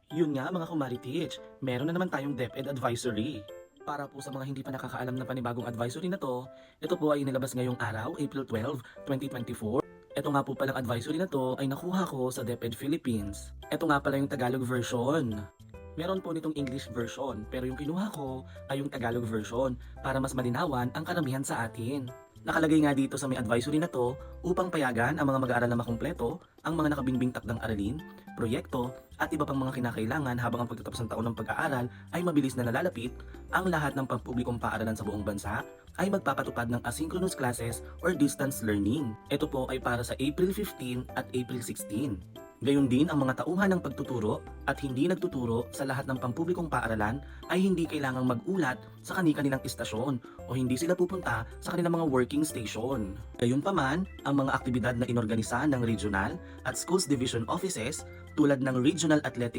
Yun nga mga kumaritich, meron na naman tayong DepEd Advisory. Para po sa mga hindi pa nakakaalam ng panibagong advisory na to, ito po ay inilabas ngayong araw, April 12, 2024. Ito nga po palang advisory na to ay nakuha ko sa DepEd Philippines. Ito nga pala yung Tagalog version. Meron po nitong English version, pero yung kinuha ko ay yung Tagalog version para mas malinawan ang karamihan sa atin. Nakalagay nga dito sa may advisory na to upang payagan ang mga mag-aaral na makumpleto ang mga nakabingbing takdang aralin, proyekto at iba pang mga kinakailangan habang ang pagtatapos ng taon ng pag-aaral ay mabilis na nalalapit. Ang lahat ng pampublikong paaralan sa buong bansa ay magpapatupad ng asynchronous classes or distance learning. Ito po ay para sa April 15 at April 16. Gayon din ang mga tauhan ng pagtuturo at hindi nagtuturo sa lahat ng pampublikong paaralan ay hindi kailangang mag-ulat sa kani-kanilang istasyon o hindi sila pupunta sa kanilang mga working station. Gayunpaman, ang mga aktibidad na inorganisa ng regional at schools division offices tulad ng Regional Athletic